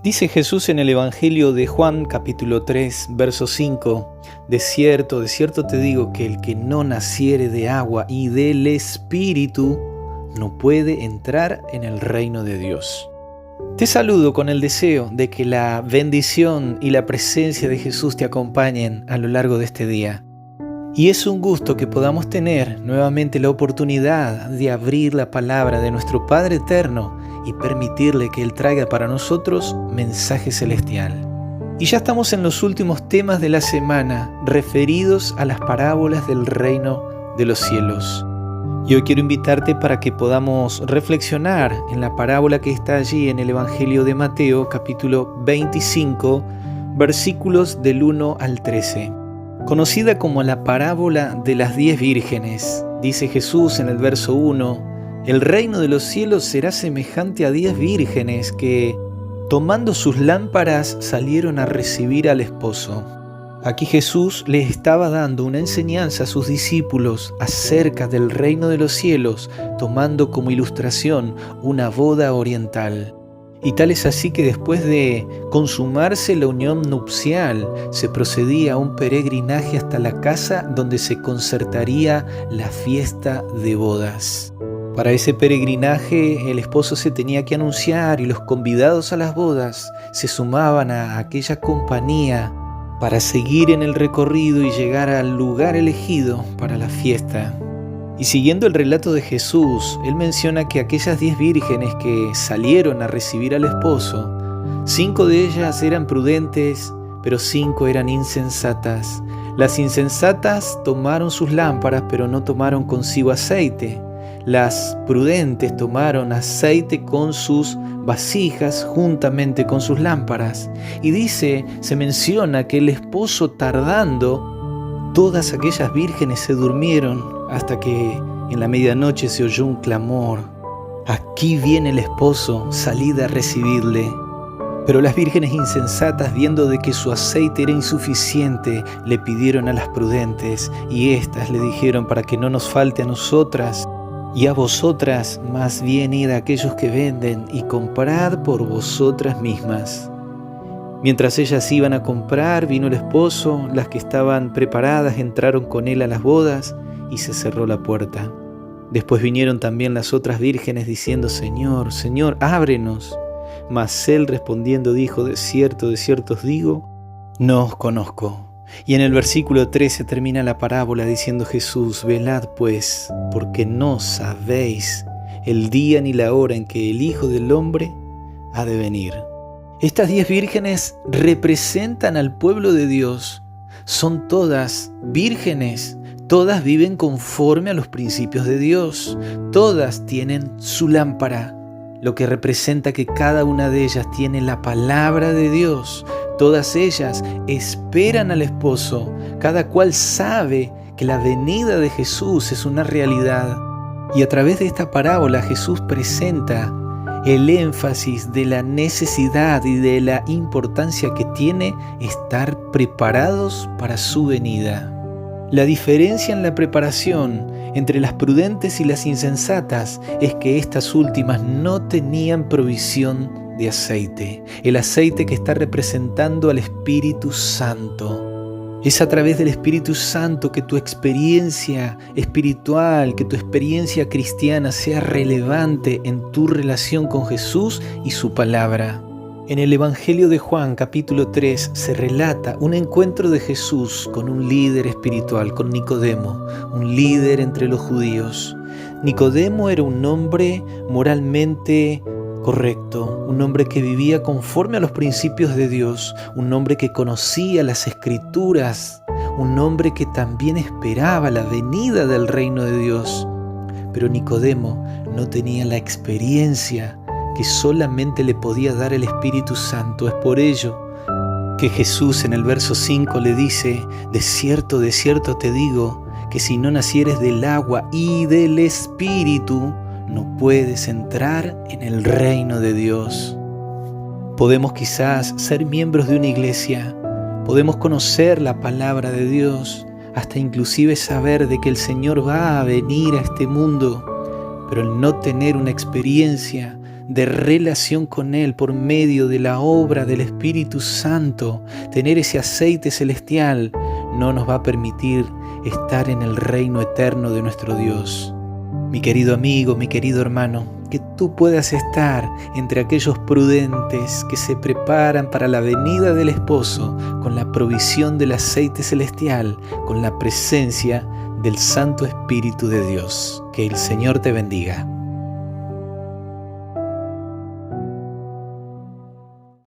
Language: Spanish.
Dice Jesús en el Evangelio de Juan, capítulo 3, verso 5, de cierto te digo que el que no naciere de agua y del Espíritu no puede entrar en el reino de Dios. Te saludo con el deseo de que la bendición y la presencia de Jesús te acompañen a lo largo de este día. Y es un gusto que podamos tener nuevamente la oportunidad de abrir la palabra de nuestro Padre Eterno y permitirle que Él traiga para nosotros mensaje celestial. Y ya estamos en los últimos temas de la semana referidos a las parábolas del reino de los cielos. Y hoy quiero invitarte para que podamos reflexionar en la parábola que está allí en el Evangelio de Mateo, capítulo 25, versículos del 1 al 13. Conocida como la parábola de las 10 vírgenes, dice Jesús en el verso 1, el reino de los cielos será semejante a 10 vírgenes que, tomando sus lámparas, salieron a recibir al esposo. Aquí Jesús les estaba dando una enseñanza a sus discípulos acerca del reino de los cielos, tomando como ilustración una boda oriental. Y tal es así que después de consumarse la unión nupcial, se procedía a un peregrinaje hasta la casa donde se concertaría la fiesta de bodas. Para ese peregrinaje el esposo se tenía que anunciar y los convidados a las bodas se sumaban a aquella compañía para seguir en el recorrido y llegar al lugar elegido para la fiesta. Y siguiendo el relato de Jesús, Él menciona que aquellas 10 vírgenes que salieron a recibir al esposo, 5 de ellas eran prudentes, pero 5 eran insensatas. Las insensatas tomaron sus lámparas, pero no tomaron consigo aceite. Las prudentes tomaron aceite con sus vasijas juntamente con sus lámparas. Y se menciona que el esposo tardando, todas aquellas vírgenes se durmieron hasta que en la medianoche se oyó un clamor. Aquí viene el esposo, salid a recibirle. Pero las vírgenes insensatas, viendo de que su aceite era insuficiente, le pidieron a las prudentes, y éstas le dijeron: para que no nos falte a nosotras y a vosotras, más bien id a aquellos que venden y comprad por vosotras mismas. Mientras ellas iban a comprar, vino el esposo, las que estaban preparadas entraron con él a las bodas y se cerró la puerta. Después vinieron también las otras vírgenes diciendo: Señor, Señor, ábrenos. Mas él respondiendo dijo: de cierto os digo, no os conozco. Y en el versículo 13 termina la parábola diciendo Jesús: velad pues, porque no sabéis el día ni la hora en que el Hijo del Hombre ha de venir. Estas 10 vírgenes representan al pueblo de Dios. Son todas vírgenes, todas viven conforme a los principios de Dios, todas tienen su lámpara, lo que representa que cada una de ellas tiene la palabra de Dios. Todas ellas esperan al esposo, cada cual sabe que la venida de Jesús es una realidad. Y a través de esta parábola Jesús presenta el énfasis de la necesidad y de la importancia que tiene estar preparados para su venida. La diferencia en la preparación entre las prudentes y las insensatas es que estas últimas no tenían provisión de aceite, el aceite que está representando al Espíritu Santo. Es a través del Espíritu Santo que tu experiencia espiritual, que tu experiencia cristiana sea relevante en tu relación con Jesús y su palabra. En el Evangelio de Juan, capítulo 3, se relata un encuentro de Jesús con un líder espiritual, con Nicodemo, un líder entre los judíos. Nicodemo era un hombre moralmente correcto, un hombre que vivía conforme a los principios de Dios, un hombre que conocía las Escrituras, un hombre que también esperaba la venida del reino de Dios. Pero Nicodemo no tenía la experiencia que solamente le podía dar el Espíritu Santo. Es por ello que Jesús en el verso 5 le dice: de cierto te digo, que si no nacieres del agua y del Espíritu, no puedes entrar en el reino de Dios. Podemos quizás ser miembros de una iglesia, podemos conocer la palabra de Dios, hasta inclusive saber de que el Señor va a venir a este mundo, pero el no tener una experiencia de relación con Él por medio de la obra del Espíritu Santo, tener ese aceite celestial, no nos va a permitir estar en el reino eterno de nuestro Dios. Mi querido amigo, mi querido hermano, que tú puedas estar entre aquellos prudentes que se preparan para la venida del esposo con la provisión del aceite celestial, con la presencia del Santo Espíritu de Dios. Que el Señor te bendiga.